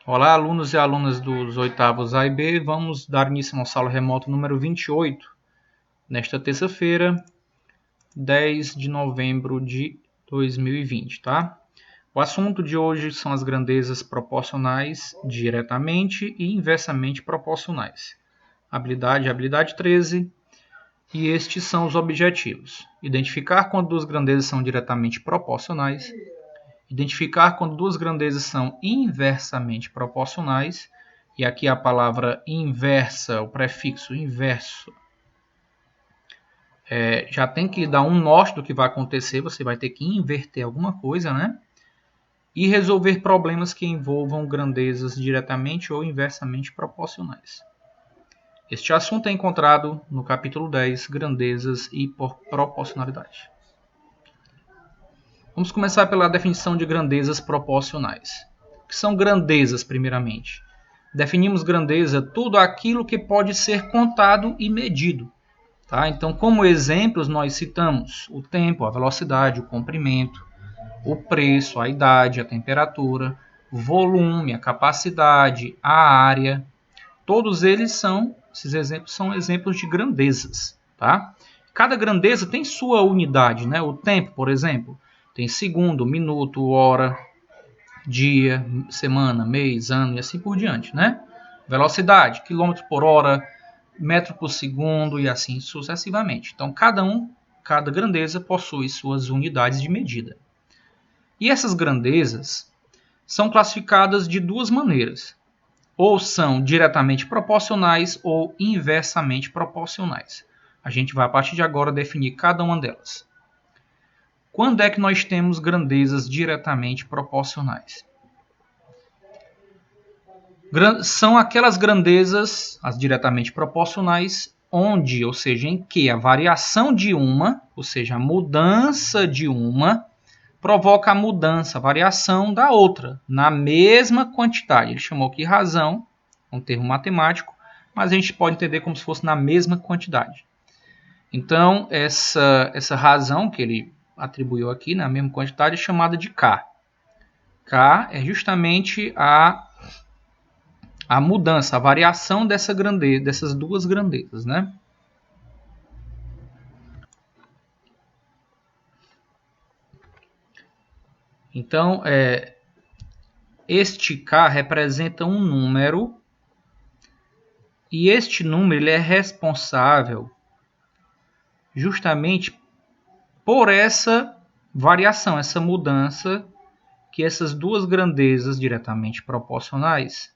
Olá, alunos e alunas dos oitavos A e B. Vamos dar início à nossa aula remota número 28, nesta terça-feira, 10 de novembro de 2020, tá? O assunto de hoje são as grandezas proporcionais diretamente e inversamente proporcionais. Habilidade 13, e estes são os objetivos. Identificar quando duas grandezas são diretamente proporcionais, identificar quando duas grandezas são inversamente proporcionais, e aqui a palavra inversa, o prefixo inverso, já tem que lhe dar um norte do que vai acontecer, você vai ter que inverter alguma coisa, né? E resolver problemas que envolvam grandezas diretamente ou inversamente proporcionais. Este assunto é encontrado no capítulo 10, grandezas e proporcionalidade. Vamos começar pela definição de grandezas proporcionais. O que são grandezas, primeiramente? Definimos grandeza tudo aquilo que pode ser contado e medido. Tá? Então, como exemplos, nós citamos o tempo, a velocidade, o comprimento, o preço, a idade, a temperatura, o volume, a capacidade, a área. Todos esses exemplos são exemplos de grandezas. Tá? Cada grandeza tem sua unidade, né? O tempo, por exemplo, tem segundo, minuto, hora, dia, semana, mês, ano e assim por diante, né? Velocidade, quilômetro por hora, metro por segundo e assim sucessivamente. Então, cada grandeza possui suas unidades de medida. E essas grandezas são classificadas de duas maneiras. Ou são diretamente proporcionais ou inversamente proporcionais. A gente vai, a partir de agora, definir cada uma delas. Quando é que nós temos grandezas diretamente proporcionais? São aquelas grandezas, as diretamente proporcionais, onde, ou seja, em que a variação de uma, ou seja, a mudança de uma, provoca a mudança, a variação da outra, na mesma quantidade. Ele chamou aqui razão, um termo matemático, mas a gente pode entender como se fosse na mesma quantidade. Então, essa razão que ele atribuiu aqui, na mesma quantidade, é chamada de K. K é justamente a mudança, a variação dessas duas grandezas, né? Então, este K representa um número, e este número ele é responsável justamente por essa variação, essa mudança, que essas duas grandezas diretamente proporcionais,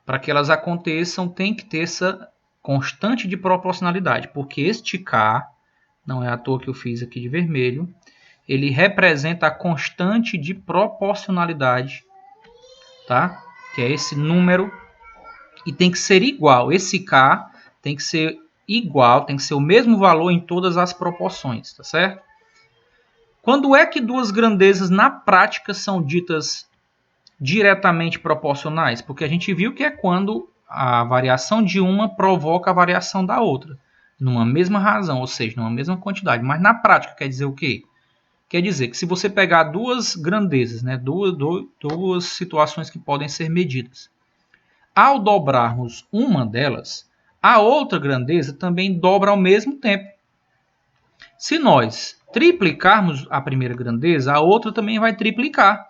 para que elas aconteçam, tem que ter essa constante de proporcionalidade, porque este K, não é à toa que eu fiz aqui de vermelho, ele representa a constante de proporcionalidade, tá? Que é esse número, e tem que ser igual. Esse K tem que ser igual, tem que ser o mesmo valor em todas as proporções, tá certo? Quando é que duas grandezas na prática são ditas diretamente proporcionais? Porque a gente viu que é quando a variação de uma provoca a variação da outra, numa mesma razão, ou seja, numa mesma quantidade. Mas na prática quer dizer o quê? Quer dizer que se você pegar duas grandezas, né, duas situações que podem ser medidas, ao dobrarmos uma delas, a outra grandeza também dobra ao mesmo tempo. Se nós triplicarmos a primeira grandeza, a outra também vai triplicar.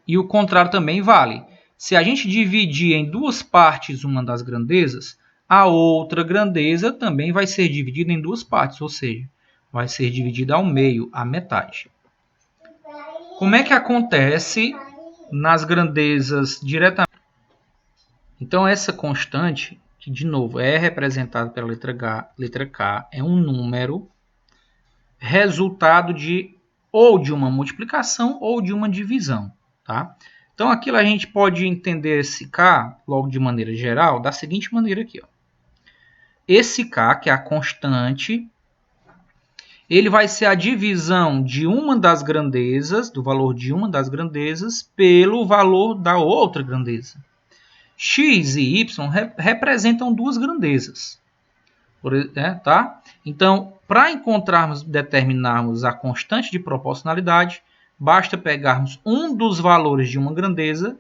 E o contrário também vale. Se a gente dividir em duas partes uma das grandezas, a outra grandeza também vai ser dividida em duas partes, ou seja, vai ser dividida ao meio, à metade. Como é que acontece nas grandezas diretamente? Então, essa constante, que de novo é representada pela letra K, é um número resultado ou de uma multiplicação ou de uma divisão. Tá? Então, aqui a gente pode entender esse K, logo de maneira geral, da seguinte maneira aqui. Ó. Esse K, que é a constante, ele vai ser a divisão de uma das grandezas, do valor de uma das grandezas, pelo valor da outra grandeza. X e Y representam duas grandezas. Tá? Então, para determinarmos a constante de proporcionalidade, basta pegarmos um dos valores de uma grandeza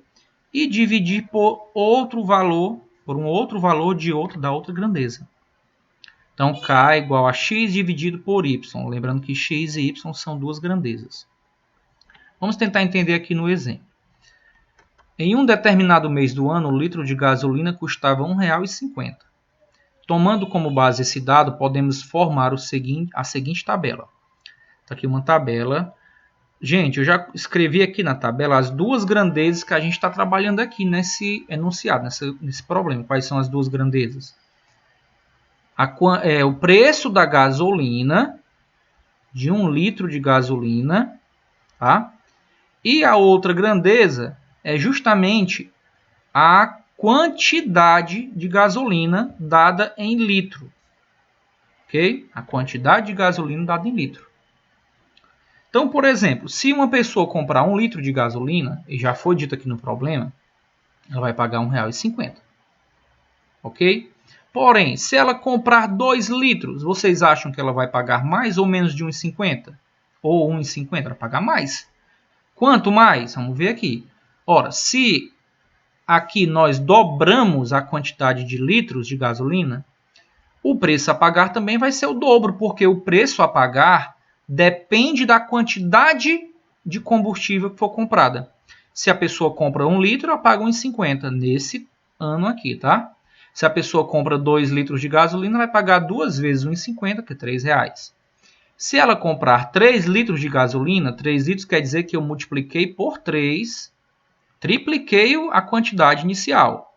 e dividir por outro valor, da outra grandeza. Então, K é igual a x dividido por y. Lembrando que x e y são duas grandezas. Vamos tentar entender aqui no exemplo. Em um determinado mês do ano, o litro de gasolina custava R$ 1,50. Tomando como base esse dado, podemos formar a seguinte tabela. Está aqui uma tabela. Gente, eu já escrevi aqui na tabela as duas grandezas que a gente está trabalhando aqui nesse enunciado, nesse problema. Quais são as duas grandezas? O preço da gasolina, de 1 litro de gasolina, tá? E a outra grandeza é justamente a quantidade de gasolina dada em litro. Ok? A quantidade de gasolina dada em litro. Então, por exemplo, se uma pessoa comprar 1 litro de gasolina, e já foi dito aqui no problema, ela vai pagar R$ 1,50. Ok? Porém, se ela comprar 2 litros, vocês acham que ela vai pagar mais ou menos de R$ 1,50? Ou R$ 1,50? Ela vai pagar mais. Quanto mais? Vamos ver aqui. Ora, se aqui nós dobramos a quantidade de litros de gasolina, o preço a pagar também vai ser o dobro, porque o preço a pagar depende da quantidade de combustível que for comprada. Se a pessoa compra 1 litro, ela paga R$ 1,50 nesse ano aqui, tá? Se a pessoa compra 2 litros de gasolina, vai pagar 2 vezes R$ 1,50, que é R$ 3,00. Se ela comprar 3 litros de gasolina, 3 litros quer dizer que eu multipliquei por 3, tripliquei a quantidade inicial.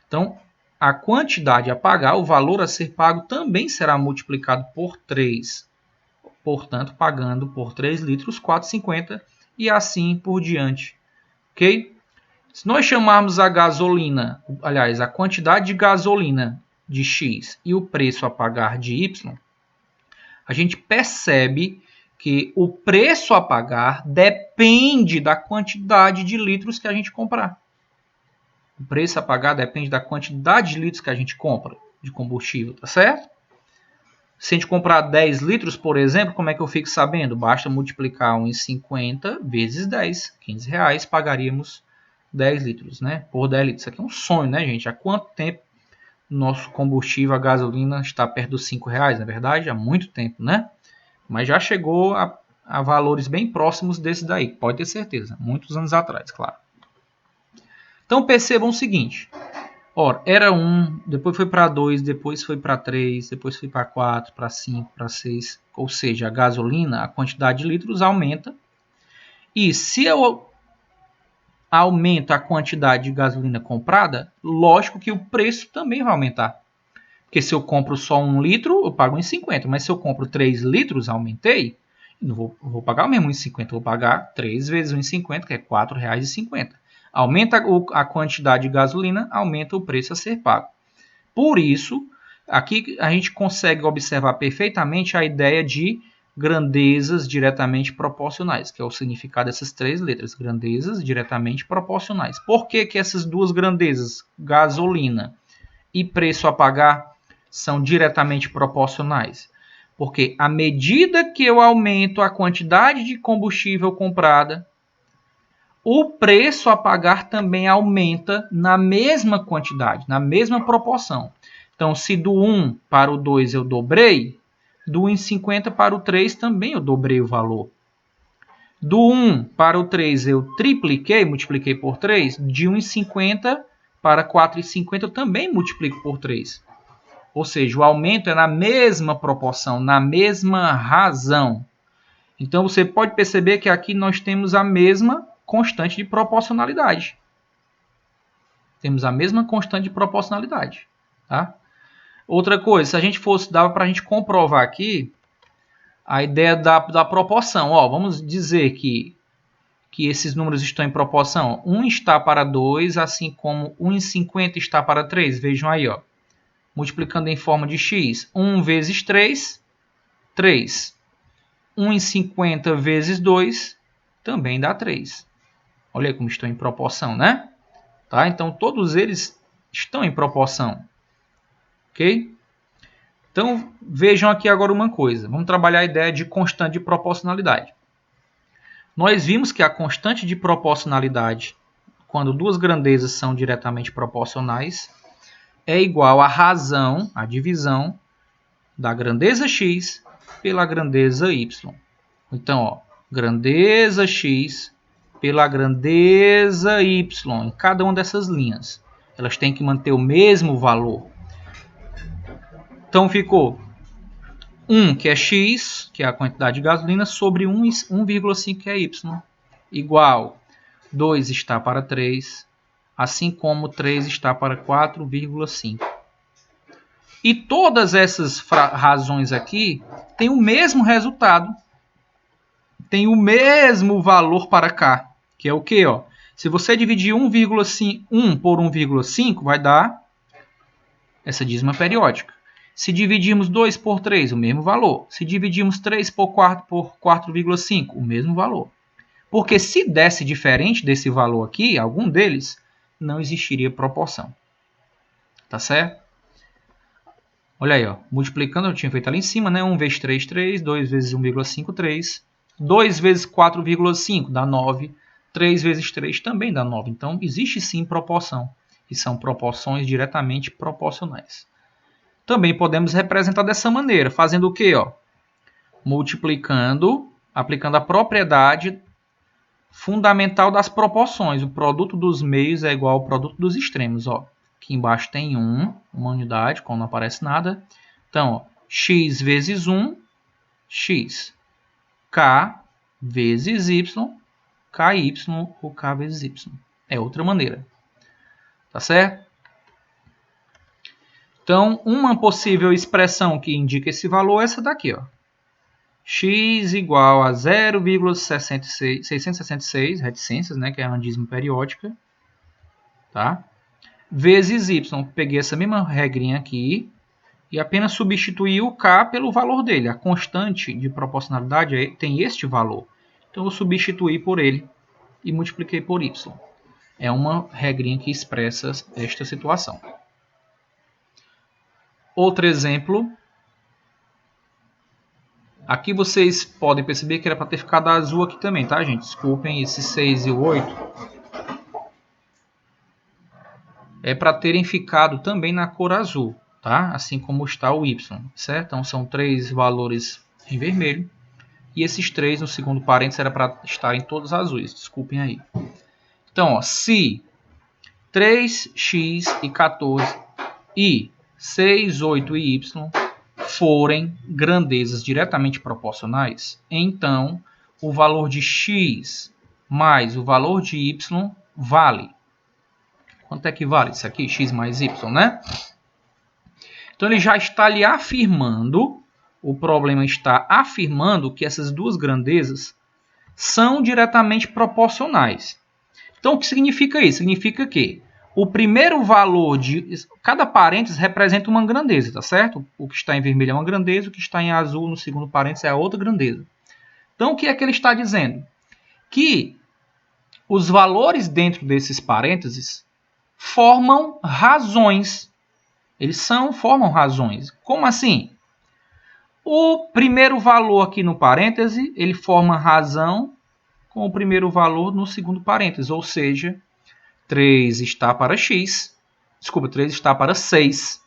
Então, a quantidade a pagar, o valor a ser pago, também será multiplicado por 3. Portanto, pagando por 3 litros, R$ 4,50 e assim por diante. Ok? Se nós chamarmos a gasolina, aliás, a quantidade de gasolina de X e o preço a pagar de Y, a gente percebe que o preço a pagar depende da quantidade de litros que a gente comprar. O preço a pagar depende da quantidade de litros que a gente compra de combustível, tá certo? Se a gente comprar 10 litros, por exemplo, como é que eu fico sabendo? Basta multiplicar 1,50 vezes 10, R$15, pagaríamos 10 litros, né? Por 10 litros. Isso aqui é um sonho, né, gente? Há quanto tempo nosso combustível, a gasolina, está perto dos R$5, na verdade? Há muito tempo, né? Mas já chegou a valores bem próximos desse daí, pode ter certeza. Muitos anos atrás, claro. Então percebam o seguinte. Ora, era 1, depois foi para 2, depois foi para 3, depois foi para 4, para 5, para 6. Ou seja, a gasolina, a quantidade de litros aumenta. E se eu aumento a quantidade de gasolina comprada, lógico que o preço também vai aumentar. Porque se eu compro só 1 litro, eu pago 1,50. Mas se eu compro 3 litros, aumentei, não vou pagar o mesmo 1,50. Vou pagar 3 vezes 1,50, que é R$ 4,50. Aumenta a quantidade de gasolina, aumenta o preço a ser pago. Por isso, aqui a gente consegue observar perfeitamente a ideia de grandezas diretamente proporcionais, que é o significado dessas 3 letras, grandezas diretamente proporcionais. Por que essas duas grandezas, gasolina e preço a pagar, são diretamente proporcionais? Porque à medida que eu aumento a quantidade de combustível comprada, o preço a pagar também aumenta na mesma quantidade, na mesma proporção. Então, se do 1 para o 2 eu dobrei, do 1,50 para o 3 também eu dobrei o valor. Do 1 para o 3 eu tripliquei, multipliquei por 3. De 1,50 para 4,50 eu também multiplico por 3. Ou seja, o aumento é na mesma proporção, na mesma razão. Então, você pode perceber que aqui nós temos a mesma constante de proporcionalidade. Temos a mesma constante de proporcionalidade. Tá? Outra coisa, se a gente fosse, dava para a gente comprovar aqui a ideia da proporção. Ó, vamos dizer que esses números estão em proporção. 1 está para 2, assim como 1,50 está para 3. Vejam aí, ó. Multiplicando em forma de x. 1 vezes 3, 3. 1,50 vezes 2 também dá 3. Olha como estão em proporção, né? Tá? Então, todos eles estão em proporção. Ok? Então, vejam aqui agora uma coisa. Vamos trabalhar a ideia de constante de proporcionalidade. Nós vimos que a constante de proporcionalidade, quando duas grandezas são diretamente proporcionais, é igual à razão, a divisão da grandeza x pela grandeza y. Então, ó, grandeza x pela grandeza y em cada uma dessas linhas. Elas têm que manter o mesmo valor. Então ficou 1, que é x, que é a quantidade de gasolina, sobre 1,5, que é y, igual 2 está para 3, assim como 3 está para 4,5. E todas essas razões aqui têm o mesmo resultado, têm o mesmo valor para cá, que é o quê? Ó? Se você dividir 1 por 1,5, vai dar essa dízima periódica. Se dividirmos 2 por 3, o mesmo valor. Se dividirmos 3 por 4,5, o mesmo valor. Porque se desse diferente desse valor aqui, algum deles, não existiria proporção. Tá certo? Olha aí, ó. Multiplicando, eu tinha feito ali em cima, né? 1 vezes 3, 3. 2 vezes 1,5, 3. 2 vezes 4,5 dá 9. 3 vezes 3 também dá 9. Então, existe sim proporção. E são proporções diretamente proporcionais. Também podemos representar dessa maneira, fazendo o quê? Ó? Multiplicando, aplicando a propriedade fundamental das proporções. O produto dos meios é igual ao produto dos extremos. Ó. Aqui embaixo tem uma unidade, como não aparece nada. Então, ó, x vezes 1, x. K vezes y, ky ou k vezes y. É outra maneira. Tá certo? Então, uma possível expressão que indica esse valor é essa daqui, ó. X igual a 0,666, reticências, né, que é a dízima periódica, tá? Vezes y. Peguei essa mesma regrinha aqui e apenas substituí o k pelo valor dele. A constante de proporcionalidade tem este valor. Então, eu substituí por ele e multipliquei por y. É uma regrinha que expressa esta situação. Outro exemplo. Aqui vocês podem perceber que era para ter ficado azul aqui também, tá, gente? Desculpem, esse 6 e o 8. É para terem ficado também na cor azul, tá? Assim como está o y, certo? Então são 3 valores em vermelho. E esses 3 no segundo parênteses era para estarem todos azuis. Desculpem aí. Então, ó, se 3x e 14 e 6, 8 e y forem grandezas diretamente proporcionais, então o valor de x mais o valor de y vale. Quanto é que vale isso aqui? X mais y, né? Então ele já está ali afirmando, o problema está afirmando que essas duas grandezas são diretamente proporcionais. Então o que significa isso? Significa que o primeiro valor de cada parênteses representa uma grandeza, tá certo? O que está em vermelho é uma grandeza, o que está em azul no segundo parênteses é a outra grandeza. Então o que é que ele está dizendo? Que os valores dentro desses parênteses formam razões. Eles formam razões. Como assim? O primeiro valor aqui no parêntese, ele forma razão com o primeiro valor no segundo parênteses, ou seja, 3 está para x, desculpa, 3 está para 6.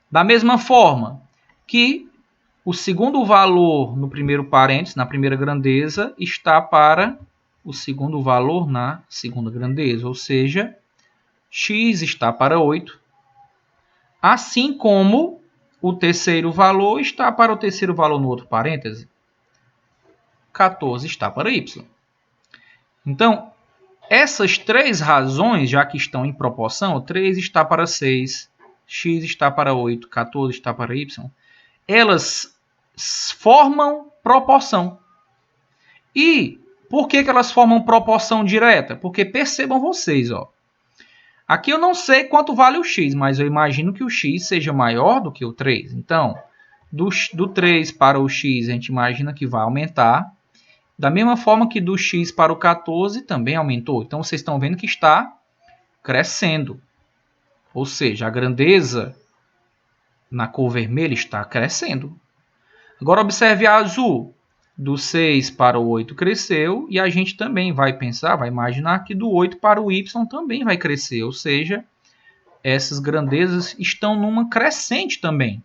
Da mesma forma que o segundo valor no primeiro parênteses, na primeira grandeza, está para o segundo valor na segunda grandeza, ou seja, x está para 8, assim como o terceiro valor está para o terceiro valor no outro parêntese, 14 está para y. Então, essas 3 razões, já que estão em proporção, 3 está para 6, x está para 8, 14 está para y, elas formam proporção. E por que elas formam proporção direta? Porque percebam vocês, ó. Aqui eu não sei quanto vale o x, mas eu imagino que o x seja maior do que o 3. Então, do 3 para o x, a gente imagina que vai aumentar. Da mesma forma que do x para o 14 também aumentou. Então, vocês estão vendo que está crescendo. Ou seja, a grandeza na cor vermelha está crescendo. Agora, observe a azul. do 6 para o 8 cresceu, e a gente também vai pensar, vai imaginar que do 8 para o y também vai crescer, ou seja, essas grandezas estão numa crescente também.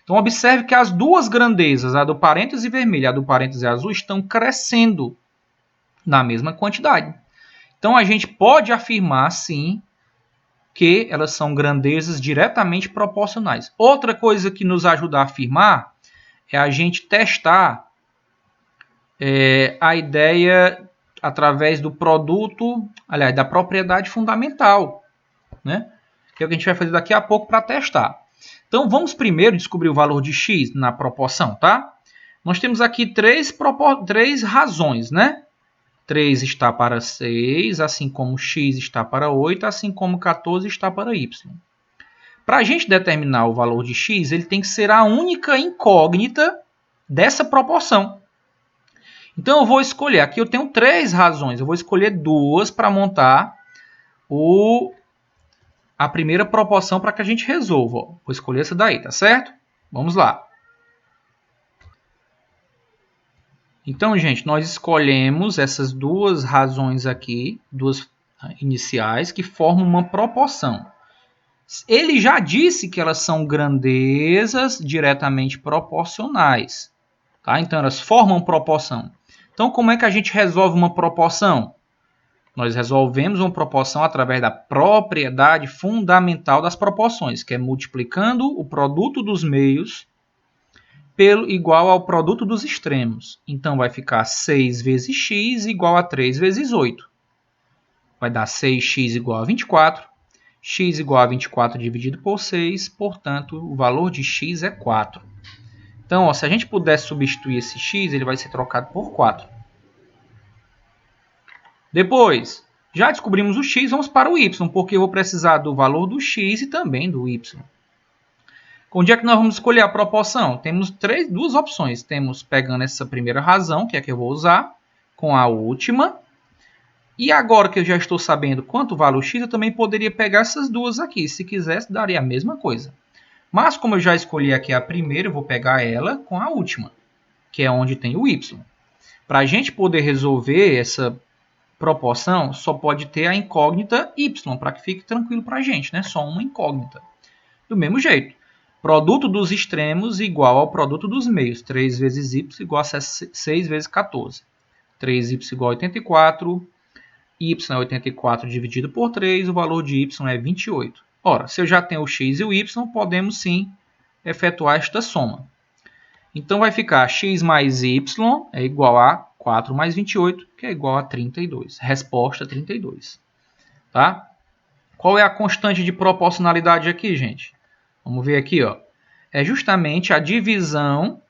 Então observe que as duas grandezas, a do parêntese vermelho e a do parêntese azul, estão crescendo na mesma quantidade. Então a gente pode afirmar, sim, que elas são grandezas diretamente proporcionais. Outra coisa que nos ajuda a afirmar é a gente testar a ideia através do produto, aliás, da propriedade fundamental, né? Que é o que a gente vai fazer daqui a pouco para testar. Então, vamos primeiro descobrir o valor de x na proporção, tá? Nós temos aqui três razões, né? 3 está para 6, assim como x está para 8, assim como 14 está para y. Para a gente determinar o valor de x, ele tem que ser a única incógnita dessa proporção. Então, eu vou escolher, aqui eu tenho 3 razões, eu vou escolher 2 para montar a primeira proporção para que a gente resolva. Vou escolher essa daí, tá certo? Vamos lá. Então, gente, nós escolhemos essas 2 razões aqui, 2 iniciais, que formam uma proporção. Ele já disse que elas são grandezas diretamente proporcionais. Tá? Então, elas formam proporção. Então, como é que a gente resolve uma proporção? Nós resolvemos uma proporção através da propriedade fundamental das proporções, que é multiplicando o produto dos meios igual ao produto dos extremos. Então, vai ficar 6 vezes x igual a 3 vezes 8. Vai dar 6x igual a 24. X igual a 24 dividido por 6, portanto, o valor de x é 4. Então, ó, se a gente puder substituir esse x, ele vai ser trocado por 4. Depois, já descobrimos o x, vamos para o y, porque eu vou precisar do valor do x e também do y. Onde é que nós vamos escolher a proporção? Temos 2 opções. Temos pegando essa primeira razão, que é a que eu vou usar, com a última. E agora que eu já estou sabendo quanto vale o x, eu também poderia pegar essas duas aqui. Se quisesse, daria a mesma coisa. Mas como eu já escolhi aqui a primeira, eu vou pegar ela com a última, que é onde tem o y. Para a gente poder resolver essa proporção, só pode ter a incógnita y, para que fique tranquilo para a gente, né? Só uma incógnita. Do mesmo jeito, produto dos extremos igual ao produto dos meios. 3 vezes y igual a 6 vezes 14. 3y igual a 84. Y é 84 dividido por 3, o valor de y é 28. Ora, se eu já tenho o x e o y, podemos sim efetuar esta soma. Então vai ficar x mais y é igual a 4 mais 28, que é igual a 32. Resposta 32. Tá? Qual é a constante de proporcionalidade aqui, gente? Vamos ver aqui, ó. É justamente a divisão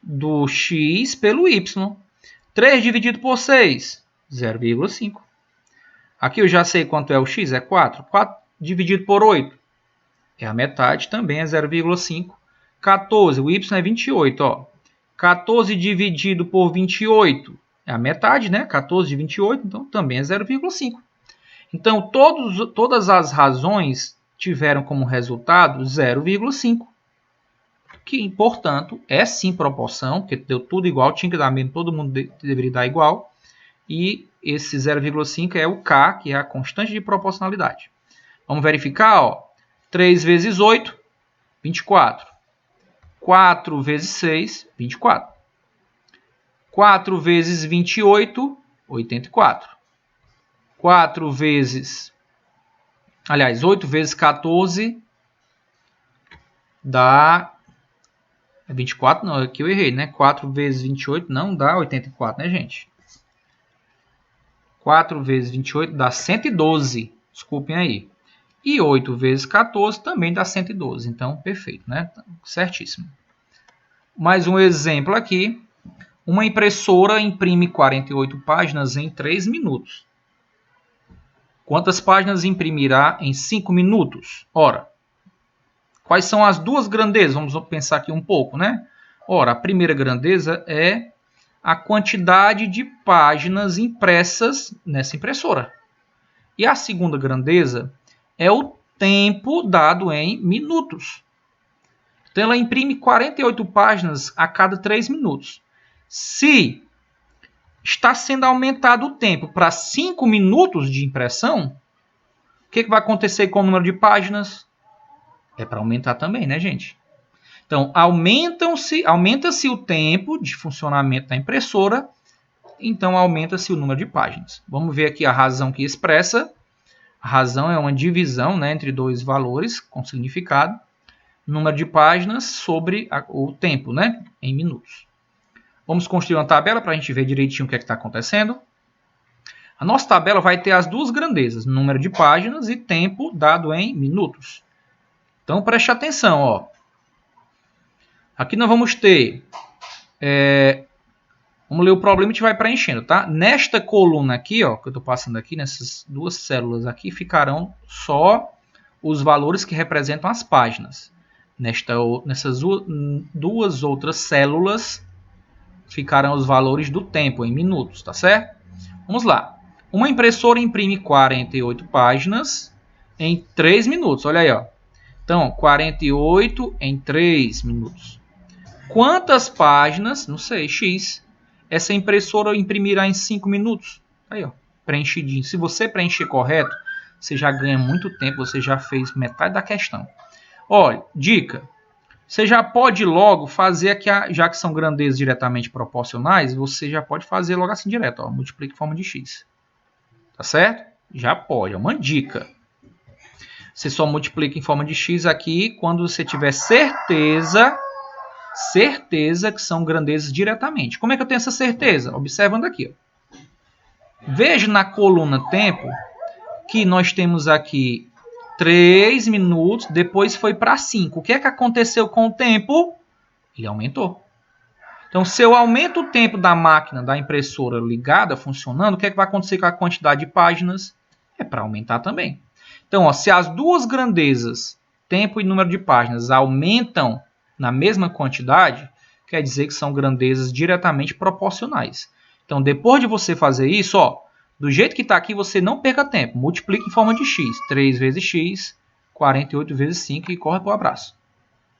do x pelo y. 3 dividido por 6, 0,5. Aqui eu já sei quanto é o x, é 4. 4 dividido por 8 é a metade, também é 0,5. 14, o y é 28. Ó. 14 dividido por 28 é a metade, né? 14 de 28, então também é 0,5. Então, todas as razões tiveram como resultado 0,5. Que, portanto, é sim proporção, porque deu tudo igual, tinha que dar mesmo, todo mundo deveria dar igual. E esse 0,5 é o K, que é a constante de proporcionalidade. Vamos verificar, ó. 3 vezes 8, 24. 4 vezes 6, 24. 4 vezes 28, 84. 4 vezes... Aliás, 8 vezes 14 dá... 24, não, aqui eu errei, né? 4 vezes 28 não dá 84, né, gente? 4 vezes 28 dá 112, desculpem aí. E 8 vezes 14 também dá 112, então perfeito, né? Certíssimo. Mais um exemplo aqui. Uma impressora imprime 48 páginas em 3 minutos. Quantas páginas imprimirá em 5 minutos? Ora, quais são as duas grandezas? Vamos pensar aqui um pouco, né? Ora, a primeira grandeza é a quantidade de páginas impressas nessa impressora. E a segunda grandeza é o tempo dado em minutos. Então, ela imprime 48 páginas a cada 3 minutos. Se está sendo aumentado o tempo para 5 minutos de impressão, o que vai acontecer com o número de páginas? É para aumentar também, né, gente? Então, aumenta-se o tempo de funcionamento da impressora, então aumenta-se o número de páginas. Vamos ver aqui a razão que expressa. A razão é uma divisão, né, entre dois valores com significado. Número de páginas sobre o tempo, né, em minutos. Vamos construir uma tabela para a gente ver direitinho o que é que está acontecendo. A nossa tabela vai ter as duas grandezas, número de páginas e tempo dado em minutos. Então preste atenção, ó. Aqui nós vamos ter, vamos ler o problema e a gente vai preenchendo, tá? Nesta coluna aqui, ó, que eu estou passando aqui, nessas duas células aqui, ficarão só os valores que representam as páginas. Nessas duas outras células ficarão os valores do tempo em minutos, tá certo? Vamos lá. Uma impressora imprime 48 páginas em 3 minutos. Olha aí, ó. Então, 48 em 3 minutos. Quantas páginas, não sei, X, essa impressora imprimirá em 5 minutos? Aí, ó, preenchidinho. Se você preencher correto, você já ganha muito tempo, você já fez metade da questão. Olha, dica. Você já pode logo fazer aqui, já que são grandezas diretamente proporcionais, você já pode fazer logo assim direto, ó, multiplica em forma de X. Tá certo? Já pode, é uma dica. Você só multiplica em forma de X aqui quando você tiver certeza que são grandezas diretamente. Como é que eu tenho essa certeza? Observando aqui. Ó. Veja na coluna tempo que nós temos aqui 3 minutos, depois foi para 5. O que é que aconteceu com o tempo? Ele aumentou. Então, se eu aumento o tempo da máquina, da impressora ligada, funcionando, o que é que vai acontecer com a quantidade de páginas? É para aumentar também. Então, ó, se as duas grandezas, tempo e número de páginas, aumentam na mesma quantidade, quer dizer que são grandezas diretamente proporcionais. Então, depois de você fazer isso, ó, do jeito que está aqui, você não perca tempo. Multiplique em forma de X. 3 vezes X, 48 vezes 5 e corre para o abraço.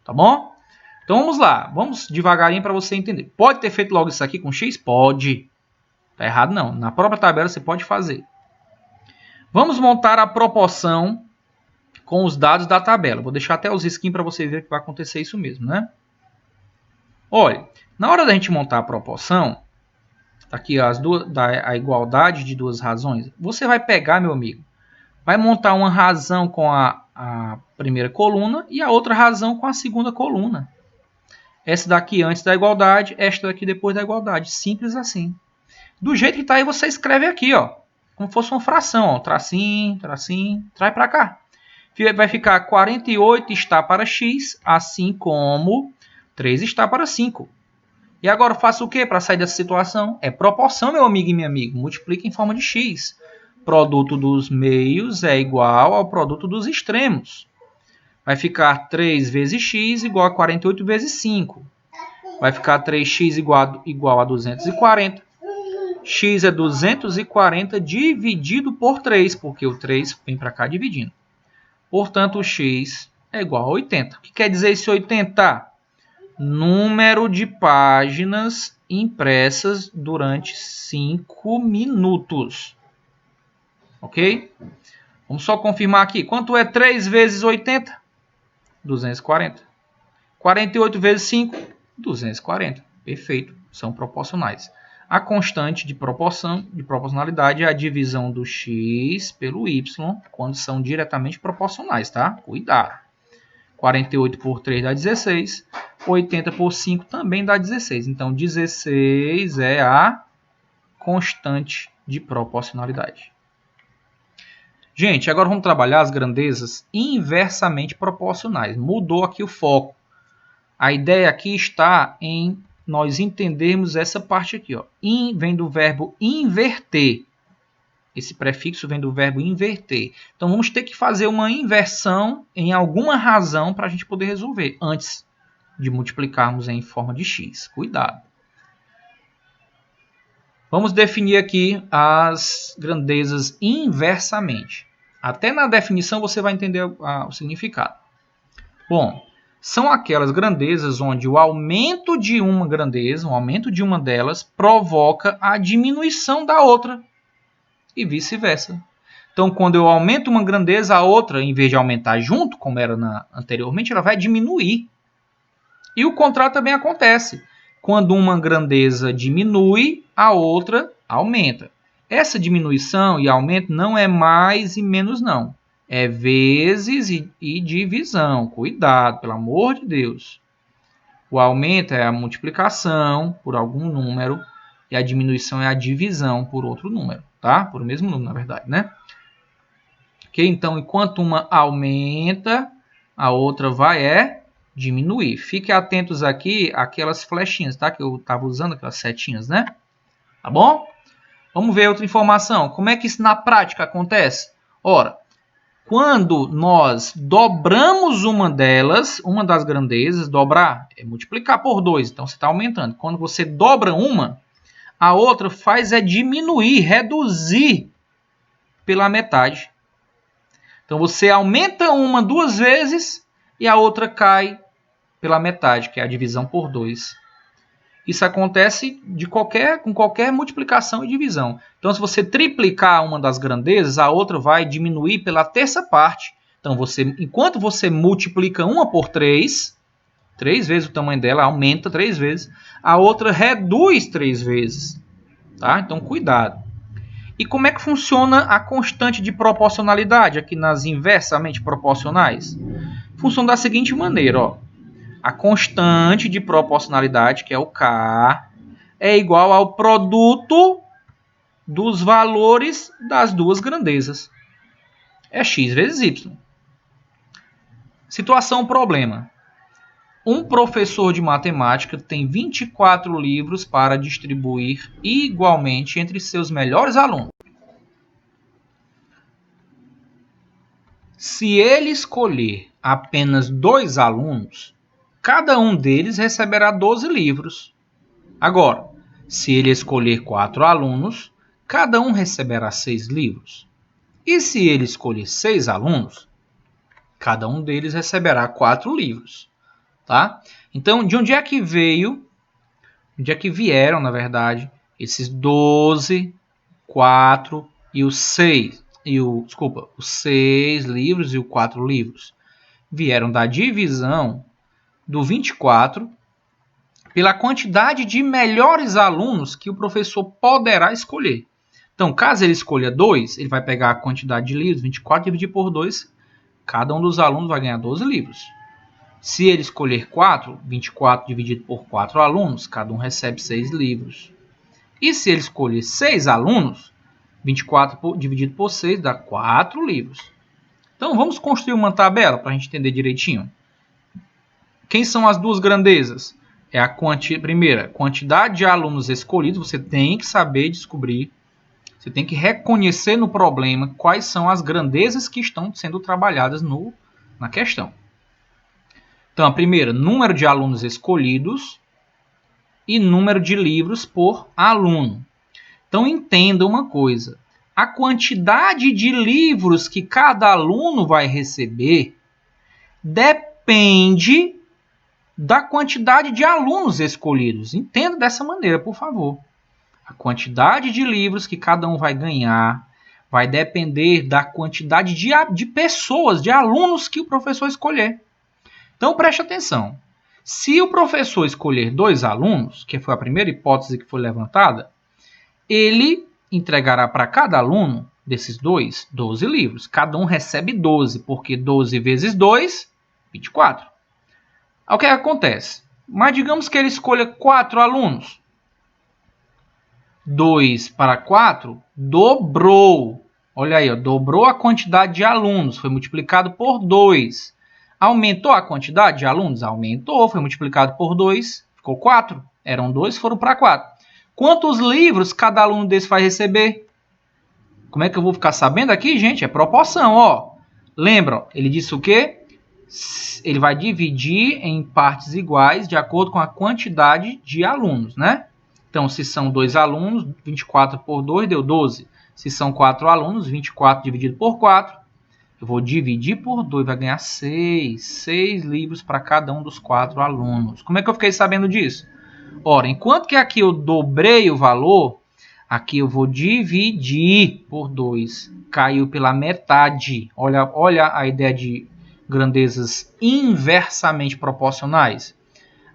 Tá bom? Então, vamos lá. Vamos devagarinho para você entender. Pode ter feito logo isso aqui com X? Pode. Tá errado não. Na própria tabela você pode fazer. Vamos montar a proporção com os dados da tabela. Vou deixar até os risquinhos para você ver que vai acontecer isso mesmo, né? Olha, na hora da gente montar a proporção, aqui a igualdade de duas razões, você vai pegar, meu amigo, vai montar uma razão com a primeira coluna e a outra razão com a segunda coluna. Essa daqui antes da igualdade, esta daqui depois da igualdade. Simples assim. Do jeito que está aí, você escreve aqui, ó, como fosse uma fração, ó, tracinho, tracinho, traz para cá. Vai ficar 48 está para X, assim como 3 está para 5. E agora faço o que para sair dessa situação? É proporção, meu amigo e minha amiga. Multiplica em forma de X. Produto dos meios é igual ao produto dos extremos. Vai ficar 3 vezes X igual a 48 vezes 5. Vai ficar 3x igual a 240. X é 240 dividido por 3, porque o 3 vem para cá dividindo. Portanto, o x é igual a 80. O que quer dizer esse 80? Número de páginas impressas durante 5 minutos. Ok? Vamos só confirmar aqui. Quanto é 3 vezes 80? 240. 48 vezes 5? 240. Perfeito. São proporcionais. A constante de proporcionalidade é a divisão do x pelo y, quando são diretamente proporcionais, tá? Cuidado. 48 por 3 dá 16. 80 por 5 também dá 16. Então, 16 é a constante de proporcionalidade. Gente, agora vamos trabalhar as grandezas inversamente proporcionais. Mudou aqui o foco. A ideia aqui está em nós entendermos essa parte aqui. Ó. Vem do verbo inverter. Esse prefixo vem do verbo inverter. Então, vamos ter que fazer uma inversão em alguma razão para a gente poder resolver, antes de multiplicarmos em forma de x. Cuidado. Vamos definir aqui as grandezas inversamente. Até na definição você vai entender o significado. Bom, são aquelas grandezas onde o aumento de uma grandeza, o aumento de uma delas, provoca a diminuição da outra e vice-versa. Então, quando eu aumento uma grandeza, a outra, em vez de aumentar junto, como era anteriormente, ela vai diminuir. E o contrário também acontece. Quando uma grandeza diminui, a outra aumenta. Essa diminuição e aumento não é mais e menos, não. É vezes e divisão. Cuidado, pelo amor de Deus. O aumento é a multiplicação por algum número e a diminuição é a divisão por outro número, tá? Por o mesmo número, na verdade, né? Ok? Então, enquanto uma aumenta, a outra vai diminuir. Fiquem atentos aqui àquelas flechinhas, tá? Que eu estava usando, aquelas setinhas, né? Tá bom? Vamos ver outra informação. Como é que isso na prática acontece? Ora, quando nós dobramos uma delas, uma das grandezas, dobrar é multiplicar por 2, então você está aumentando. Quando você dobra uma, a outra faz diminuir, reduzir pela metade. Então você aumenta uma 2 vezes e a outra cai pela metade, que é a divisão por 2. Isso acontece com qualquer multiplicação e divisão. Então, se você triplicar uma das grandezas, a outra vai diminuir pela terça parte. Então, enquanto você multiplica uma por 3 vezes o tamanho dela, aumenta 3 vezes, a outra reduz 3 vezes. Tá? Então, cuidado. E como é que funciona a constante de proporcionalidade aqui nas inversamente proporcionais? Funciona da seguinte maneira, ó. A constante de proporcionalidade, que é o K, é igual ao produto dos valores das duas grandezas. É x vezes y. Situação problema. Um professor de matemática tem 24 livros para distribuir igualmente entre seus melhores alunos. Se ele escolher apenas 2 alunos, cada um deles receberá 12 livros. Agora, se ele escolher 4 alunos, cada um receberá 6 livros. E se ele escolher 6 alunos, cada um deles receberá 4 livros. Tá? Então, de onde é que vieram, na verdade, esses 12, 4 e os 6? Os 6 livros e os 4 livros. Vieram da divisão do 24 pela quantidade de melhores alunos que o professor poderá escolher. Então, caso ele escolha 2, ele vai pegar a quantidade de livros, 24, dividir por 2, cada um dos alunos vai ganhar 12 livros. Se ele escolher 4, 24 dividido por 4 alunos, cada um recebe 6 livros. E se ele escolher 6 alunos, 24 dividido por 6 dá 4 livros. Então, vamos construir uma tabela para a gente entender direitinho. Quem são as duas grandezas? É a primeira, quantidade de alunos escolhidos. Você tem que saber descobrir, você tem que reconhecer no problema quais são as grandezas que estão sendo trabalhadas na questão. Então, a primeira, número de alunos escolhidos e número de livros por aluno. Então, entenda uma coisa. A quantidade de livros que cada aluno vai receber depende da quantidade de alunos escolhidos. Entenda dessa maneira, por favor. A quantidade de livros que cada um vai ganhar vai depender da quantidade de pessoas, de alunos que o professor escolher. Então, preste atenção. Se o professor escolher 2 alunos, que foi a primeira hipótese que foi levantada, ele entregará para cada aluno desses 2, 12 livros. Cada um recebe 12, porque 12 vezes 2, 24. O que acontece? Mas digamos que ele escolha 4 alunos. 2 para 4 dobrou. Olha aí, ó, dobrou a quantidade de alunos. Foi multiplicado por 2. Aumentou a quantidade de alunos? Aumentou. Foi multiplicado por 2. Ficou 4. Eram 2, foram para 4. Quantos livros cada aluno desse vai receber? Como é que eu vou ficar sabendo aqui, gente? É proporção, ó. Lembra, ó, ele disse o quê? Ele vai dividir em partes iguais de acordo com a quantidade de alunos, né? Então, se são 2 alunos, 24 por 2 deu 12. Se são 4 alunos, 24 dividido por 4, Eu vou dividir por 2, vai ganhar 6. 6 livros para cada um dos 4 alunos. Como é que eu fiquei sabendo disso? Ora, enquanto que aqui eu dobrei o valor, aqui eu vou dividir por 2. Caiu pela metade. Olha a ideia de grandezas inversamente proporcionais.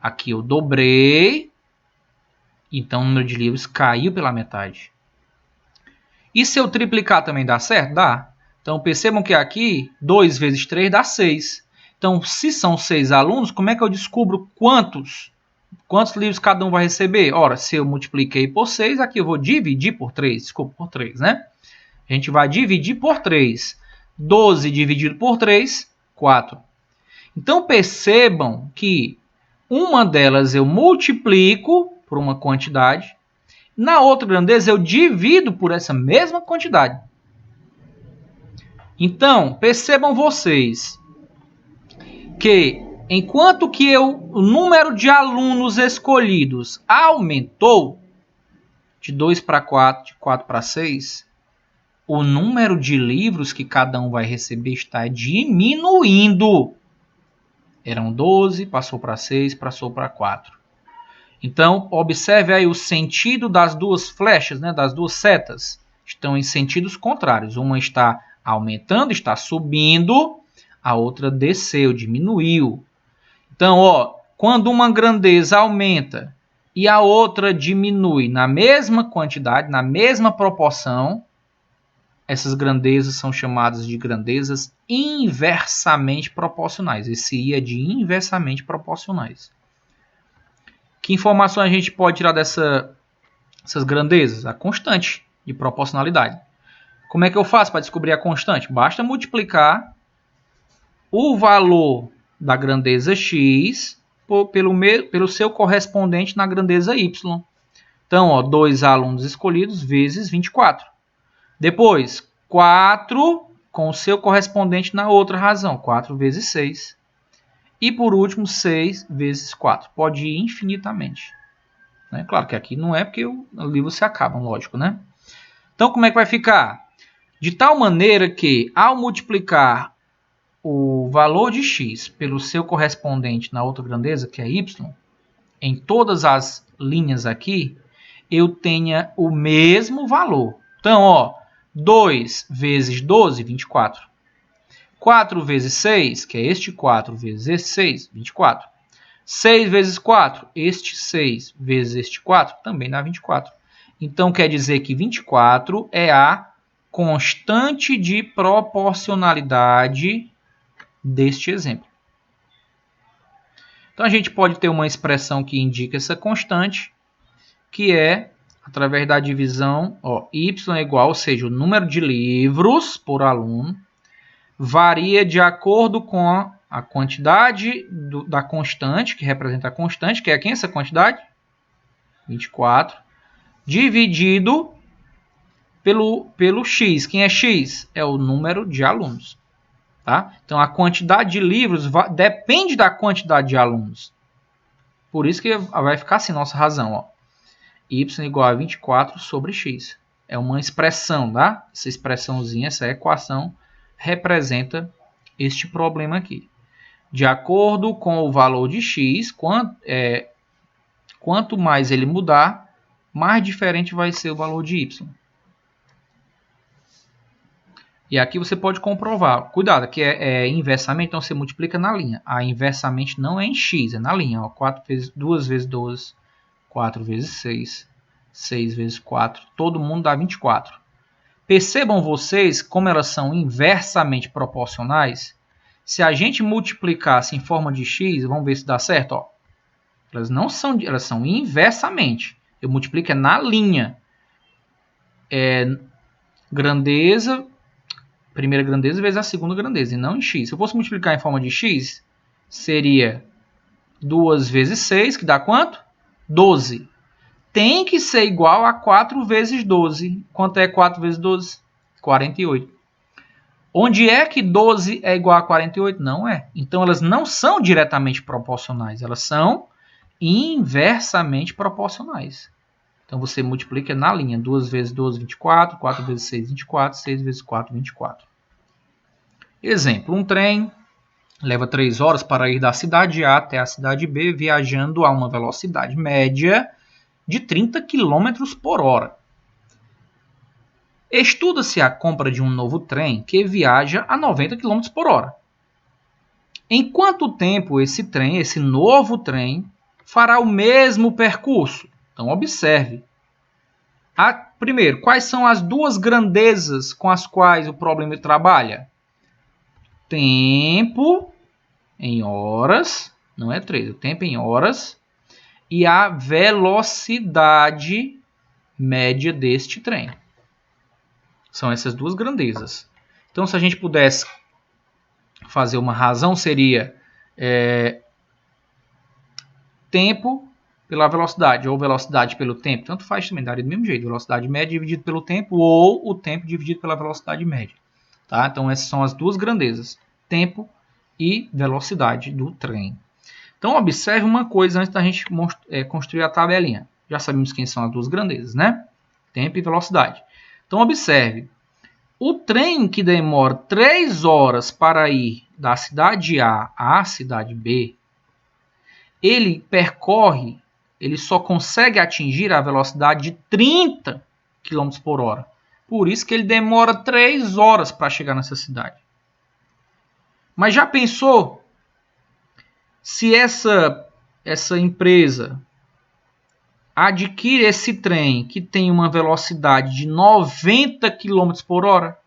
Aqui eu dobrei, então o número de livros caiu pela metade. E se eu triplicar também dá certo? Dá. Então percebam que aqui 2 vezes 3 dá 6. Então se são 6 alunos, como é que eu descubro quantos livros cada um vai receber? Ora, se eu multipliquei por 6, aqui eu vou dividir por 3. Desculpa, por 3, né? A gente vai dividir por 3. 12 dividido por 3, 4. Então percebam que uma delas eu multiplico por uma quantidade. Na outra grandeza eu divido por essa mesma quantidade. Então, percebam vocês que enquanto que o número de alunos escolhidos aumentou de 2 para 4, de 4 para 6, o número de livros que cada um vai receber está diminuindo. Eram 12, passou para 6, passou para 4. Então, observe aí o sentido das duas flechas, né, das duas setas. Estão em sentidos contrários. Uma está aumentando, está subindo, a outra desceu, diminuiu. Então, ó, quando uma grandeza aumenta e a outra diminui na mesma quantidade, na mesma proporção, essas grandezas são chamadas de grandezas inversamente proporcionais. Esse I é de inversamente proporcionais. Que informação a gente pode tirar dessas grandezas? A constante de proporcionalidade. Como é que eu faço para descobrir a constante? Basta multiplicar o valor da grandeza x pelo seu correspondente na grandeza y. Então, ó, 2 alunos escolhidos vezes 24. Depois, 4 com o seu correspondente na outra razão. 4 vezes 6. E por último, 6 vezes 4. Pode ir infinitamente. Né? Claro que aqui não é porque o livro se acaba, lógico, né? Então, como é que vai ficar? De tal maneira que, ao multiplicar o valor de x pelo seu correspondente na outra grandeza, que é y, em todas as linhas aqui, eu tenha o mesmo valor. Então, ó, 2 vezes 12, 24. 4 vezes 6, que é este 4 vezes este 6, 24. 6 vezes 4, este 6 vezes este 4, também dá 24. Então, quer dizer que 24 é a constante de proporcionalidade deste exemplo. Então, a gente pode ter uma expressão que indica essa constante, que é, através da divisão, ó, y é igual, ou seja, o número de livros por aluno, varia de acordo com a quantidade da constante, que representa a constante, que é quem essa quantidade? 24, dividido pelo x. Quem é x? É o número de alunos. Tá? Então, a quantidade de livros depende da quantidade de alunos. Por isso que vai ficar assim, nossa razão. Ó. Y igual a 24 sobre x. É uma expressão, tá? Essa expressãozinha, essa equação, representa este problema aqui. De acordo com o valor de x, quanto mais ele mudar, mais diferente vai ser o valor de y. E aqui você pode comprovar. Cuidado, que é inversamente, então você multiplica na linha. A inversamente não é em x, é na linha. Ó. 2 vezes 12, 4 vezes 6, 6 vezes 4, todo mundo dá 24. Percebam vocês como elas são inversamente proporcionais? Se a gente multiplicasse em forma de x, vamos ver se dá certo. Ó. Elas são inversamente. Eu multiplico na linha. Grandeza, primeira grandeza vezes a segunda grandeza, e não em x. Se eu fosse multiplicar em forma de x, seria 2 vezes 6, que dá quanto? 12. Tem que ser igual a 4 vezes 12. Quanto é 4 vezes 12? 48. Onde é que 12 é igual a 48? Não é. Então, elas não são diretamente proporcionais. Elas são inversamente proporcionais. Então, você multiplica na linha. 2 vezes 12, 24. 4 vezes 6, 24. 6 vezes 4, 24. Exemplo, um trem leva 3 horas para ir da cidade A até a cidade B, viajando a uma velocidade média de 30 km por hora. Estuda-se a compra de um novo trem que viaja a 90 km por hora. Em quanto tempo esse novo trem, fará o mesmo percurso? Então, observe. Primeiro, quais são as duas grandezas com as quais o problema trabalha? Tempo em horas, não é 3, o tempo em horas, e a velocidade média deste trem. São essas duas grandezas. Então, se a gente pudesse fazer uma razão, seria tempo pela velocidade, ou velocidade pelo tempo. Tanto faz também, daria do mesmo jeito. Velocidade média dividido pelo tempo, ou o tempo dividido pela velocidade média. Tá? Então, essas são as duas grandezas. Tempo e velocidade do trem. Então, observe uma coisa antes da gente construir a tabelinha. Já sabemos quem são as duas grandezas, né? Tempo e velocidade. Então, observe. O trem que demora 3 horas para ir da cidade A à cidade B, ele só consegue atingir a velocidade de 30 km por hora. Por isso que ele demora 3 horas para chegar nessa cidade. Mas já pensou se essa empresa adquire esse trem que tem uma velocidade de 90 km por hora?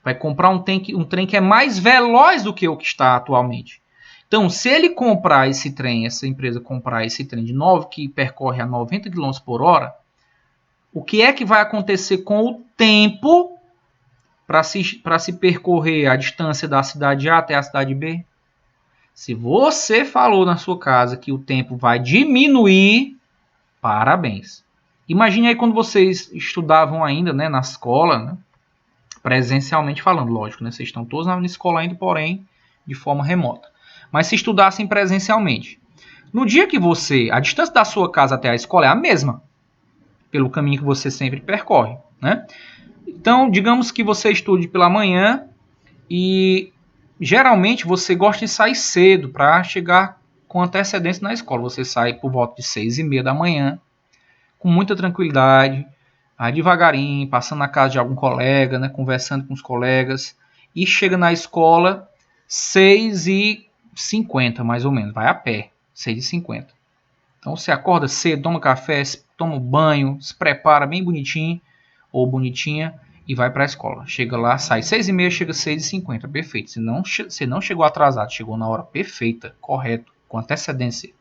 Vai comprar um trem que é mais veloz do que o que está atualmente. Então, se ele comprar esse trem, essa empresa comprar esse trem de novo, que percorre a 90 km por hora, o que é que vai acontecer com o tempo para se percorrer a distância da cidade A até a cidade B? Se você falou na sua casa que o tempo vai diminuir, parabéns. Imagine aí quando vocês estudavam ainda, né, na escola, né, presencialmente falando, lógico, né, vocês estão todos na escola ainda, porém de forma remota. Mas se estudassem presencialmente, no dia que a distância da sua casa até a escola é a mesma, pelo caminho que você sempre percorre, né? Então, digamos que você estude pela manhã e geralmente você gosta de sair cedo para chegar com antecedência na escola. Você sai por volta de 6h30 da manhã, com muita tranquilidade, vai devagarinho, passando na casa de algum colega, né, conversando com os colegas, e chega na escola 6h50 mais ou menos, vai a pé, 6h50. Então você acorda cedo, toma café, toma um banho, se prepara bem bonitinho ou bonitinha e vai para a escola. Chega lá, sai 6h30, chega 6h50, perfeito. Se não chegou atrasado, chegou na hora perfeita, correto, com antecedência.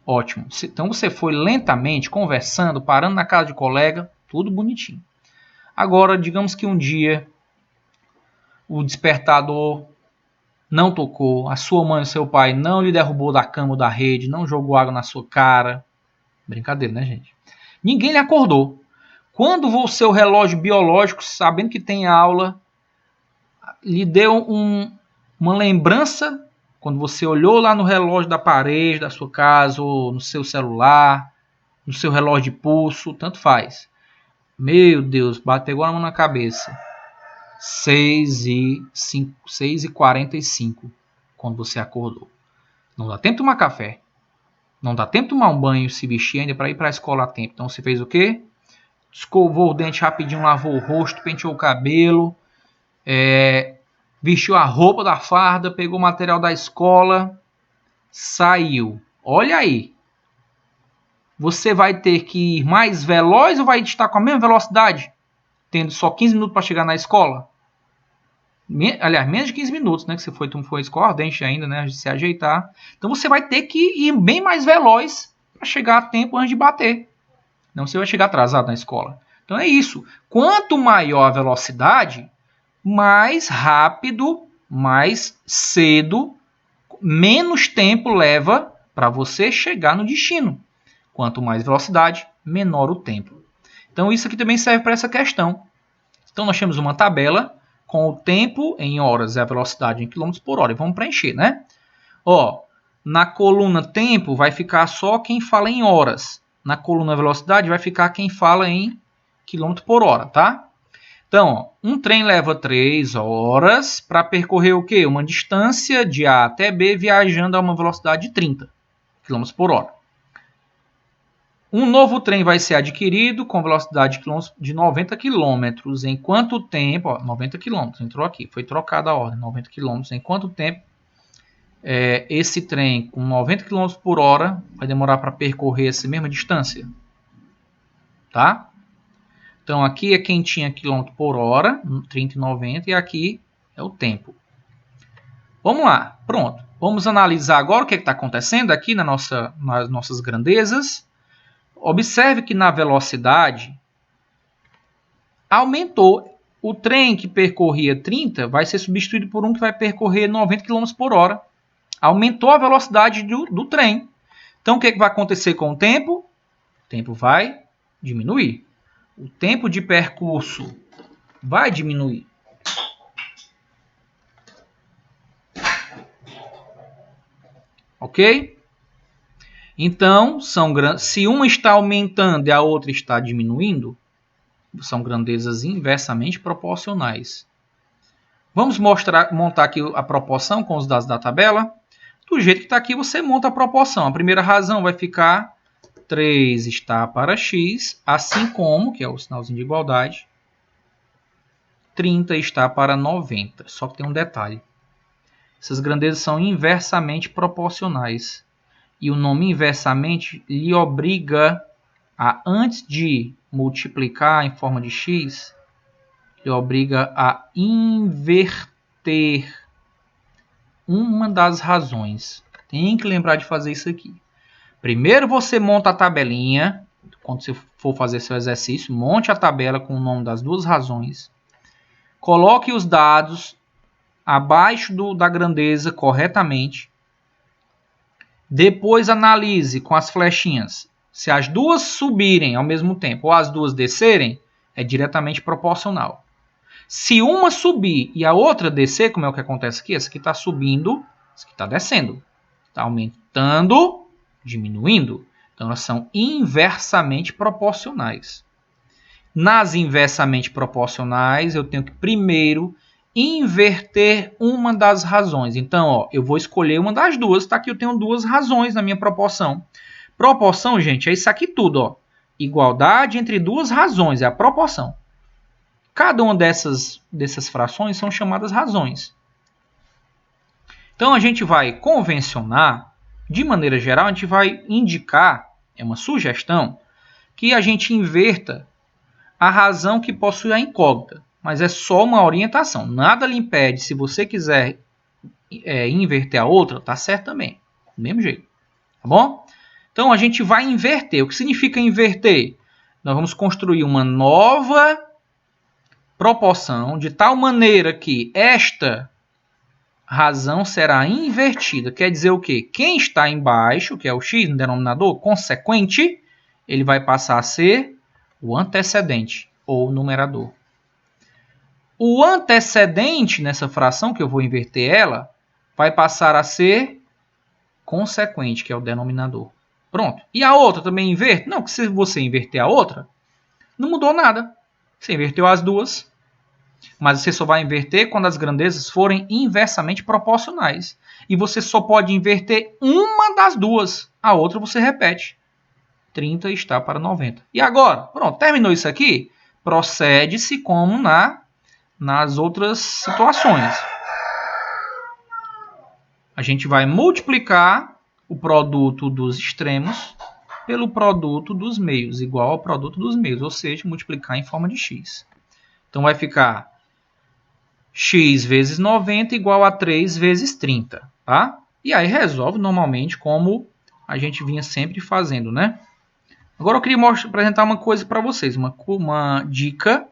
Ótimo. Então você foi lentamente, conversando, parando na casa de colega, tudo bonitinho. Agora, digamos que um dia o despertador não tocou, a sua mãe ou seu pai não lhe derrubou da cama ou da rede, não jogou água na sua cara. Brincadeira, né, gente? Ninguém lhe acordou. Quando o seu relógio biológico, sabendo que tem aula, lhe deu uma lembrança, quando você olhou lá no relógio da parede da sua casa, ou no seu celular, no seu relógio de pulso, tanto faz. Meu Deus, bateu a mão na cabeça. 6h45, quando você acordou. Não dá tempo de tomar café. Não dá tempo de tomar um banho, se vestir ainda para ir para a escola a tempo. Então você fez o quê? Escovou o dente rapidinho, lavou o rosto, penteou o cabelo, vestiu a roupa da farda, pegou o material da escola, saiu. Olha aí. Você vai ter que ir mais veloz ou vai estar com a mesma velocidade, tendo só 15 minutos para chegar na escola? Aliás, menos de 15 minutos, né? Que você foi escovar o dente ainda, né? De se ajeitar. Então você vai ter que ir bem mais veloz para chegar a tempo antes de bater. Não, você vai chegar atrasado na escola. Então é isso. Quanto maior a velocidade, mais rápido, mais cedo, menos tempo leva para você chegar no destino. Quanto mais velocidade, menor o tempo. Então isso aqui também serve para essa questão. Então nós temos uma tabela com o tempo em horas e a velocidade em quilômetros por hora. E vamos preencher, né? Ó, na coluna tempo vai ficar só quem fala em horas. Na coluna velocidade vai ficar quem fala em quilômetro por hora, tá? Então, ó, um trem leva 3 horas para percorrer o quê? Uma distância de A até B viajando a uma velocidade de 30 km por hora. Um novo trem vai ser adquirido com velocidade de 90 km. Em quanto tempo? Ó, 90 km, entrou aqui, foi trocada a ordem, 90 km. Em quanto tempo esse trem com 90 km por hora vai demorar para percorrer essa mesma distância? Tá? Então aqui é quem tinha quilômetro por hora, 30 e 90, e aqui é o tempo. Vamos lá, pronto. Vamos analisar agora o que está acontecendo aqui nas nossas grandezas. Observe que na velocidade aumentou. O trem que percorria 30 vai ser substituído por um que vai percorrer 90 km por hora. Aumentou a velocidade do trem. Então o que vai acontecer com o tempo? O tempo vai diminuir. O tempo de percurso vai diminuir. Ok? Então, se uma está aumentando e a outra está diminuindo, são grandezas inversamente proporcionais. Vamos montar aqui a proporção com os dados da tabela. Do jeito que está aqui, você monta a proporção. A primeira razão vai ficar 3 está para x, assim como, que é o sinalzinho de igualdade, 30 está para 90. Só que tem um detalhe. Essas grandezas são inversamente proporcionais. E o nome inversamente lhe obriga a, antes de multiplicar em forma de x, lhe obriga a inverter uma das razões. Tem que lembrar de fazer isso aqui. Primeiro você monta a tabelinha. Quando você for fazer seu exercício, monte a tabela com o nome das duas razões. Coloque os dados abaixo da grandeza corretamente. Depois analise com as flechinhas. Se as duas subirem ao mesmo tempo ou as duas descerem, é diretamente proporcional. Se uma subir e a outra descer, como é o que acontece aqui, essa aqui está subindo, essa aqui está descendo. Está aumentando, diminuindo. Então, elas são inversamente proporcionais. Nas inversamente proporcionais, eu tenho que primeiro inverter uma das razões. Então, ó, eu vou escolher uma das duas. Tá aqui, eu tenho duas razões na minha proporção. Proporção, gente, é isso aqui tudo. Ó. Igualdade entre duas razões, é a proporção. Cada uma dessas frações são chamadas razões. Então, a gente vai convencionar, de maneira geral, a gente vai indicar, é uma sugestão, que a gente inverta a razão que possui a incógnita. Mas é só uma orientação. Nada lhe impede, se você quiser inverter a outra, tá certo também. Do mesmo jeito. Tá bom? Então, a gente vai inverter. O que significa inverter? Nós vamos construir uma nova proporção de tal maneira que esta razão será invertida. Quer dizer o quê? Quem está embaixo, que é o x no denominador, consequente, ele vai passar a ser o antecedente ou numerador. O antecedente nessa fração, que eu vou inverter ela, vai passar a ser consequente, que é o denominador. Pronto. E a outra também inverte? Não, porque se você inverter a outra, não mudou nada. Você inverteu as duas. Mas você só vai inverter quando as grandezas forem inversamente proporcionais. E você só pode inverter uma das duas. A outra você repete. 30 está para 90. E agora? Pronto, terminou isso aqui? Procede-se como nas outras situações. A gente vai multiplicar o produto dos extremos pelo produto dos meios, igual ao produto dos meios, ou seja, multiplicar em forma de x. Então vai ficar x vezes 90 igual a 3 vezes 30. Tá? E aí resolve normalmente como a gente vinha sempre fazendo, né? Agora eu queria apresentar uma coisa para vocês, uma dica,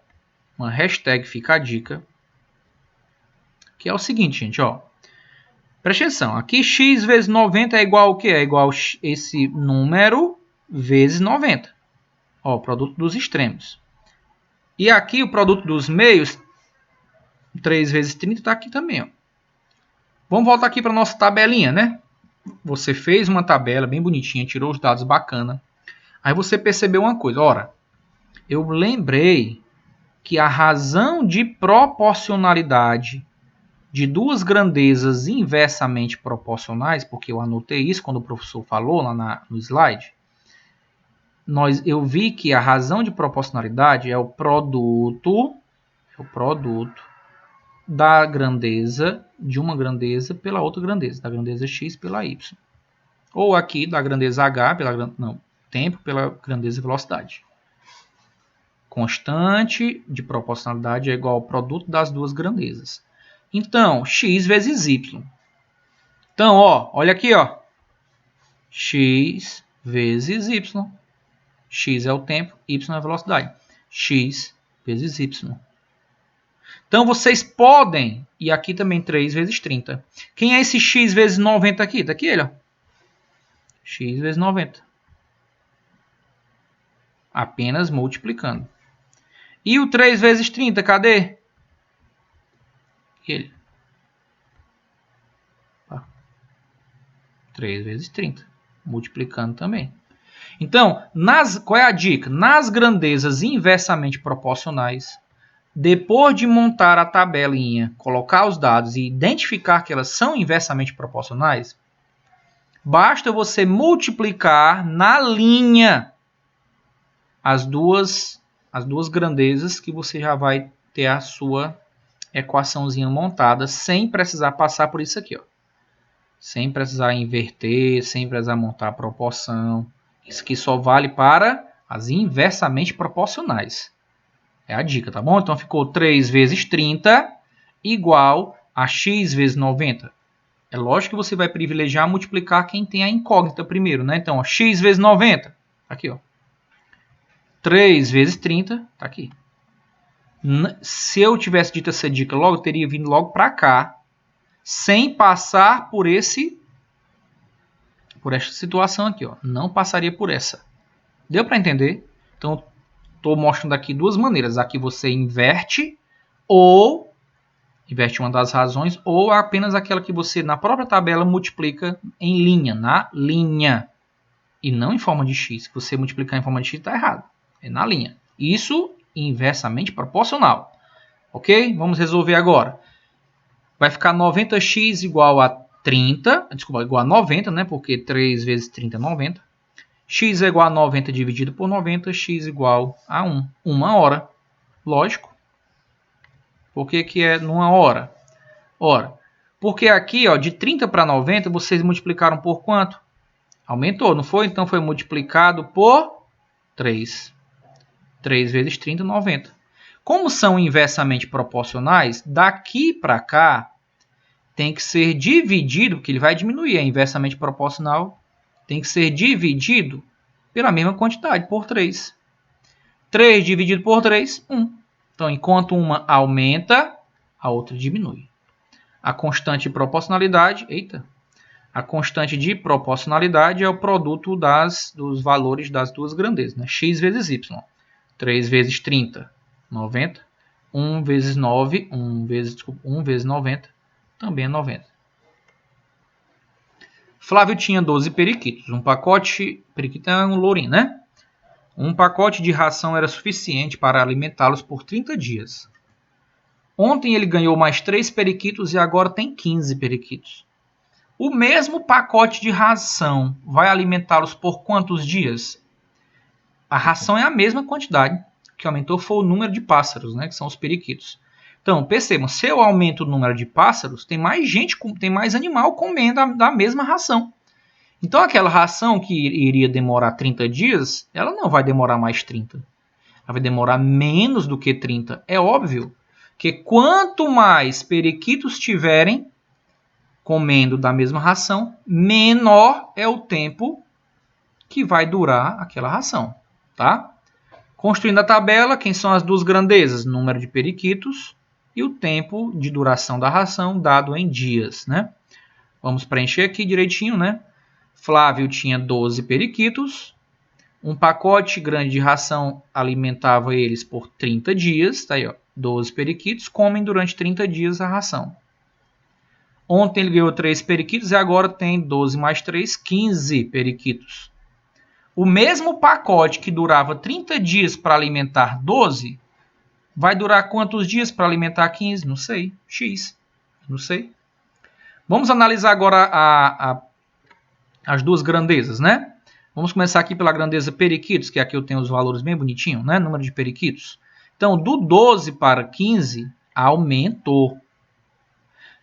uma hashtag fica a dica, que é o seguinte, gente, ó. Presta atenção, aqui x vezes 90 é igual ao quê? É igual a esse número vezes 90. Ó, o produto dos extremos. E aqui o produto dos meios, 3 vezes 30, está aqui também, ó. Vamos voltar aqui para a nossa tabelinha, né? Você fez uma tabela bem bonitinha, tirou os dados bacana. Aí você percebeu uma coisa, ora, eu lembrei que a razão de proporcionalidade de duas grandezas inversamente proporcionais, porque eu anotei isso quando o professor falou lá no slide, eu vi que a razão de proporcionalidade é o produto da grandeza de uma grandeza pela outra grandeza, da grandeza x pela y. Ou aqui da grandeza h tempo pela grandeza velocidade. Constante de proporcionalidade é igual ao produto das duas grandezas. Então, x vezes y. Então, olha aqui, x vezes y. X é o tempo, y é a velocidade. X vezes y. Então, vocês podem... E aqui também 3 vezes 30. Quem é esse x vezes 90 aqui? Está aqui ele, ó. X vezes 90. Apenas multiplicando. E o 3 vezes 30, cadê? Ele. 3 vezes 30. Multiplicando também. Então, qual é a dica? Nas grandezas inversamente proporcionais, depois de montar a tabelinha, colocar os dados e identificar que elas são inversamente proporcionais, basta você multiplicar na linha as duas grandezas que você já vai ter a sua equaçãozinha montada sem precisar passar por isso aqui, sem precisar inverter, sem precisar montar a proporção. Isso aqui só vale para as inversamente proporcionais. É a dica, tá bom? Então ficou 3 vezes 30 igual a x vezes 90. É lógico que você vai privilegiar multiplicar quem tem a incógnita primeiro, né? Então, x vezes 90. Tá aqui, 3 vezes 30. Tá aqui. Se eu tivesse dito essa dica logo, eu teria vindo logo para cá, sem passar por esta situação aqui, Não passaria por essa. Deu para entender? Então, estou mostrando aqui duas maneiras. Aqui você inverte uma das razões, ou apenas aquela que você, na própria tabela, multiplica em linha, na linha. E não em forma de x. Se você multiplicar em forma de x, está errado. É na linha. Isso inversamente proporcional. Ok? Vamos resolver agora. Vai ficar 90x igual a 30. Desculpa, igual a 90, né? Porque 3 vezes 30 é 90. X é igual a 90 dividido por 90. X igual a 1. 1 hora. Lógico. Por que é numa hora? Ora, porque aqui, de 30 para 90, vocês multiplicaram por quanto? Aumentou, não foi? Então foi multiplicado por 3. 3 vezes 30, 90. Como são inversamente proporcionais, daqui para cá tem que ser dividido, porque ele vai diminuir, é inversamente proporcional, tem que ser dividido pela mesma quantidade, por 3. 3 dividido por 3, 1. Então, enquanto uma aumenta, a outra diminui. A constante de proporcionalidade, a constante de proporcionalidade é o produto dos valores das duas grandezas, né? X vezes y. 3 vezes 30, 90. 1 vezes 9, 1 vezes 90, também é 90. Flávio tinha 12 periquitos. Um pacote, periquito é um lourinho, né? Um pacote de ração era suficiente para alimentá-los por 30 dias. Ontem ele ganhou mais 3 periquitos e agora tem 15 periquitos. O mesmo pacote de ração vai alimentá-los por quantos dias? A ração é a mesma quantidade. O que aumentou foi o número de pássaros, né, que são os periquitos. Então, percebam, se eu aumento o número de pássaros, tem mais gente, tem mais animal comendo da mesma ração. Então, aquela ração que iria demorar 30 dias, ela não vai demorar mais 30. Ela vai demorar menos do que 30. É óbvio que quanto mais periquitos tiverem comendo da mesma ração, menor é o tempo que vai durar aquela ração, tá? Construindo a tabela, quem são as duas grandezas? Número de periquitos e o tempo de duração da ração dado em dias, né? Vamos preencher aqui direitinho, né? Flávio tinha 12 periquitos. Um pacote grande de ração alimentava eles por 30 dias. Tá aí, 12 periquitos comem durante 30 dias a ração. Ontem ele ganhou 3 periquitos e agora tem 12 mais 3, 15 periquitos. O mesmo pacote que durava 30 dias para alimentar 12, Vai durar quantos dias para alimentar 15? Não sei. X. Não sei. Vamos analisar agora as duas grandezas, né? Vamos começar aqui pela grandeza periquitos, que aqui eu tenho os valores bem bonitinhos, né? Número de periquitos. Então, do 12 para 15, aumentou.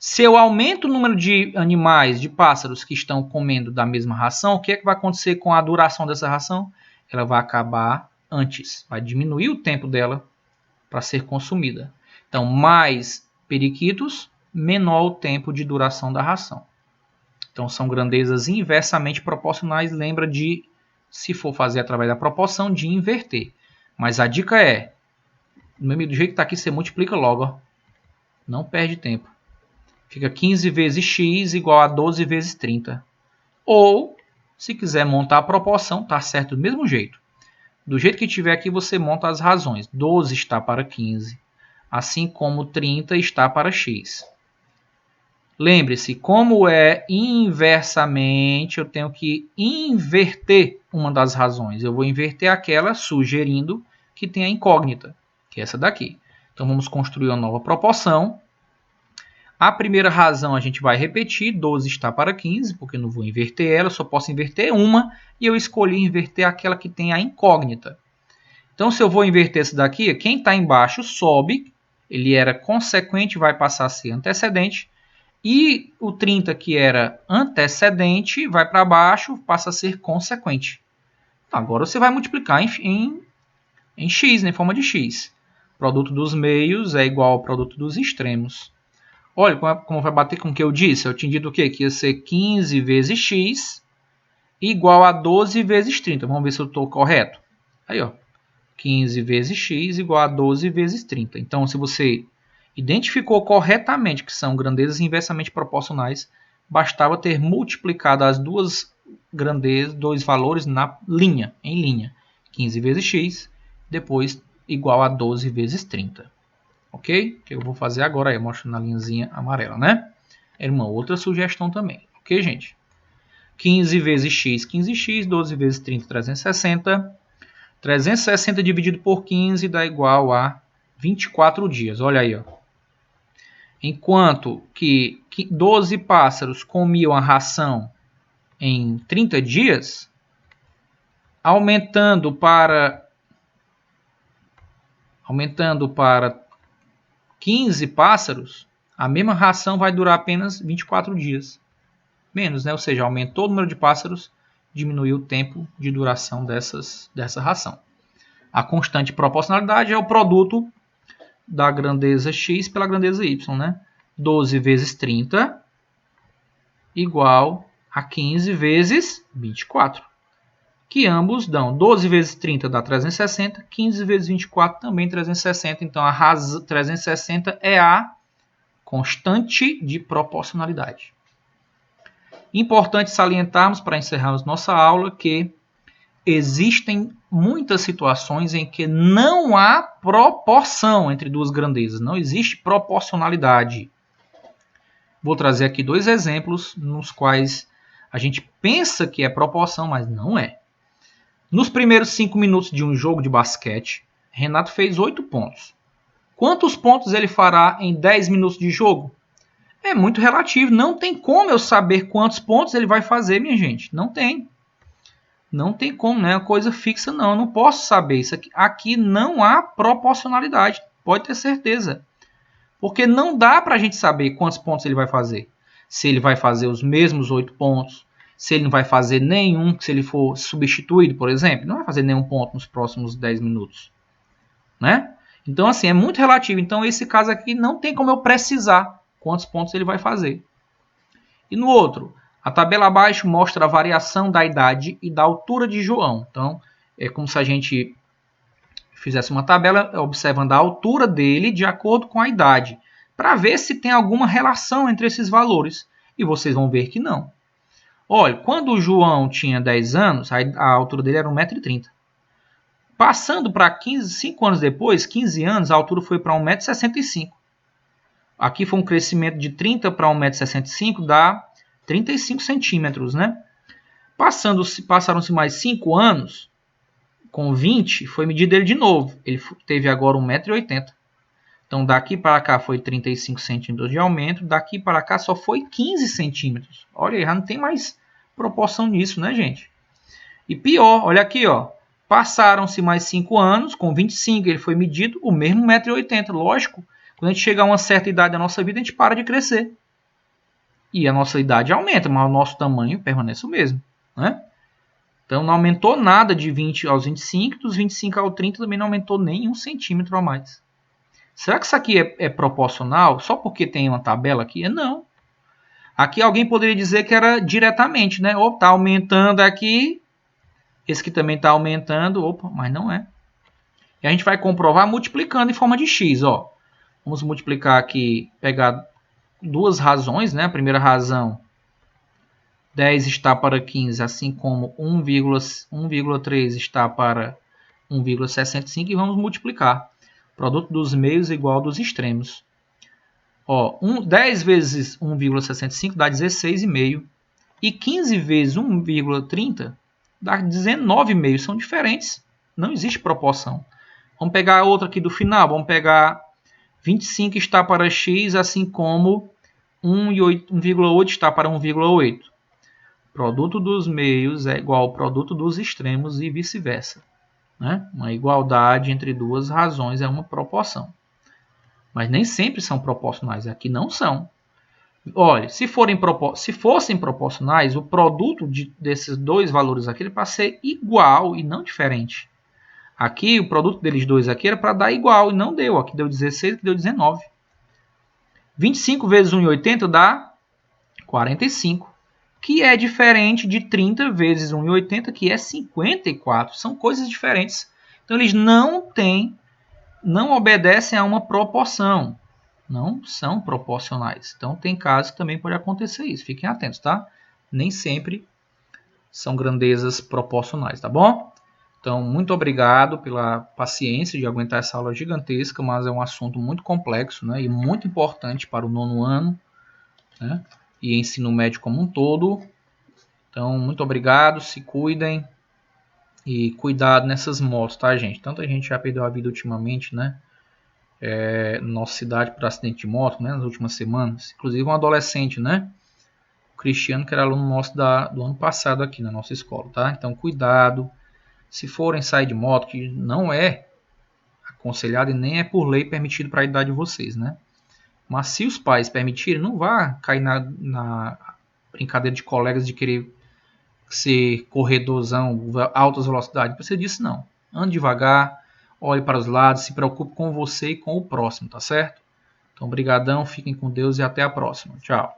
Se eu aumento o número de animais, de pássaros que estão comendo da mesma ração, o que é que vai acontecer com a duração dessa ração? Ela vai acabar antes. Vai diminuir o tempo dela para ser consumida. Então, mais periquitos, menor o tempo de duração da ração. Então, são grandezas inversamente proporcionais. Lembra de, se for fazer através da proporção, de inverter. Mas a dica é, do jeito que está aqui, você multiplica logo. Ó. Não perde tempo. Fica 15 vezes x igual a 12 vezes 30. Ou, se quiser montar a proporção, está certo do mesmo jeito. Do jeito que tiver aqui, você monta as razões. 12 está para 15, assim como 30 está para x. Lembre-se, como é inversamente, eu tenho que inverter uma das razões. Eu vou inverter aquela sugerindo que tenha incógnita, que é essa daqui. Então, vamos construir uma nova proporção. A primeira razão a gente vai repetir, 12 está para 15, porque eu não vou inverter ela, só posso inverter uma, e eu escolhi inverter aquela que tem a incógnita. Então, se eu vou inverter essa daqui, quem está embaixo sobe, ele era consequente, vai passar a ser antecedente, e o 30, que era antecedente, vai para baixo, passa a ser consequente. Agora você vai multiplicar em x, em forma de x. O produto dos meios é igual ao produto dos extremos. Olha como vai bater com o que eu disse. Eu tinha dito o quê? Que ia ser 15 vezes x igual a 12 vezes 30. Vamos ver se eu estou correto. Aí, ó. 15 vezes x igual a 12 vezes 30. Então, se você identificou corretamente que são grandezas inversamente proporcionais, bastava ter multiplicado as duas grandezas, dois valores na linha, em linha. 15 vezes x, depois igual a 12 vezes 30. Ok? Que eu vou fazer agora, eu mostro na linhazinha amarela, né? Era uma outra sugestão também. Ok, gente? 15 vezes x, 15x, 12 vezes 30, 360. 360 dividido por 15 dá igual a 24 dias. Olha aí, ó. Enquanto que 12 pássaros comiam a ração em 30 dias, aumentando para 15 pássaros, a mesma ração vai durar apenas 24 dias. Menos, né? Ou seja, aumentou o número de pássaros, diminuiu o tempo de duração dessa ração. A constante proporcionalidade é o produto da grandeza x pela grandeza y, né? 12 vezes 30 igual a 15 vezes 24. Que ambos dão 12 vezes 30 dá 360, 15 vezes 24 também 360. Então, a 360 é a constante de proporcionalidade. Importante salientarmos, para encerrarmos nossa aula, que existem muitas situações em que não há proporção entre duas grandezas. Não existe proporcionalidade. Vou trazer aqui dois exemplos nos quais a gente pensa que é proporção, mas não é. Nos primeiros 5 minutos de um jogo de basquete, Renato fez 8 pontos. Quantos pontos ele fará em 10 minutos de jogo? É muito relativo. Não tem como eu saber quantos pontos ele vai fazer, minha gente. Não tem. Não tem como, não é uma coisa fixa, não. Eu não posso saber isso aqui. Aqui não há proporcionalidade. Pode ter certeza. Porque não dá para a gente saber quantos pontos ele vai fazer. Se ele vai fazer os mesmos 8 pontos. Se ele não vai fazer nenhum, se ele for substituído, por exemplo. Não vai fazer nenhum ponto nos próximos 10 minutos. Né? Então, assim, é muito relativo. Então, esse caso aqui não tem como eu precisar quantos pontos ele vai fazer. E no outro, a tabela abaixo mostra a variação da idade e da altura de João. Então, é como se a gente fizesse uma tabela observando a altura dele de acordo com a idade, para ver se tem alguma relação entre esses valores. E vocês vão ver que não. Olha, quando o João tinha 10 anos, a altura dele era 1,30 m. Passando para 5 anos depois, 15 anos, a altura foi para 1,65 m. Aqui foi um crescimento de 30 para 1,65 m, dá 35 centímetros, né? Passaram-se mais 5 anos, com 20, foi medido ele de novo. Ele teve agora 1,80 m. Então, daqui para cá foi 35 centímetros de aumento, daqui para cá só foi 15 centímetros. Olha aí, já não tem mais proporção nisso, né, gente? E pior, olha aqui, ó. Passaram-se mais 5 anos, com 25 ele foi medido, o mesmo 1,80 m. Lógico, quando a gente chegar a uma certa idade da nossa vida, a gente para de crescer. E a nossa idade aumenta, mas o nosso tamanho permanece o mesmo, né? Então não aumentou nada de 20 aos 25, dos 25 ao 30 também não aumentou nem 1 centímetro a mais. Será que isso aqui é proporcional só porque tem uma tabela aqui? Não. Aqui alguém poderia dizer que era diretamente, né? Ou está aumentando aqui, esse aqui também está aumentando, opa, mas não é. E a gente vai comprovar multiplicando em forma de x, ó. Vamos multiplicar aqui, pegar duas razões, né? A primeira razão, 10 está para 15, assim como 1,3 está para 1,65 e vamos multiplicar. Produto dos meios igual dos extremos. Ó, 10 vezes 1,65 dá 16,5. E 15 vezes 1,30 dá 19,5. São diferentes. Não existe proporção. Vamos pegar a outra aqui do final. Vamos pegar 25 está para x, assim como 1,8 está para 1,8. Produto dos meios é igual ao produto dos extremos e vice-versa. Né? Uma igualdade entre duas razões é uma proporção. Mas nem sempre são proporcionais. Aqui não são. Olha, se fossem proporcionais, o produto desses dois valores aqui era para ser igual e não diferente. Aqui, o produto deles dois aqui era para dar igual e não deu. Aqui deu 16, aqui deu 19. 25 vezes 1,80 dá 45. Que é diferente de 30 vezes 1,80, que é 54. São coisas diferentes. Então, eles não obedecem a uma proporção. Não são proporcionais. Então, tem casos que também pode acontecer isso. Fiquem atentos, tá? Nem sempre são grandezas proporcionais, tá bom? Então, muito obrigado pela paciência de aguentar essa aula gigantesca, mas é um assunto muito complexo, né? E muito importante para o 9º ano, né? E ensino médio como um todo. Então, muito obrigado, se cuidem e cuidado nessas motos, tá, gente? Tanta gente já perdeu a vida ultimamente, né? Na nossa cidade por acidente de moto, né? Nas últimas semanas. Inclusive um adolescente, né? O Cristiano, que era aluno nosso do ano passado aqui na nossa escola, tá? Então, cuidado. Se forem sair de moto, que não é aconselhado e nem é por lei permitido para a idade de vocês, né? Mas se os pais permitirem, não vá cair na brincadeira de colegas de querer ser corredorzão, altas velocidades. Não precisa disso, não. Ande devagar, olhe para os lados, se preocupe com você e com o próximo, tá certo? Então, brigadão, fiquem com Deus e até a próxima. Tchau.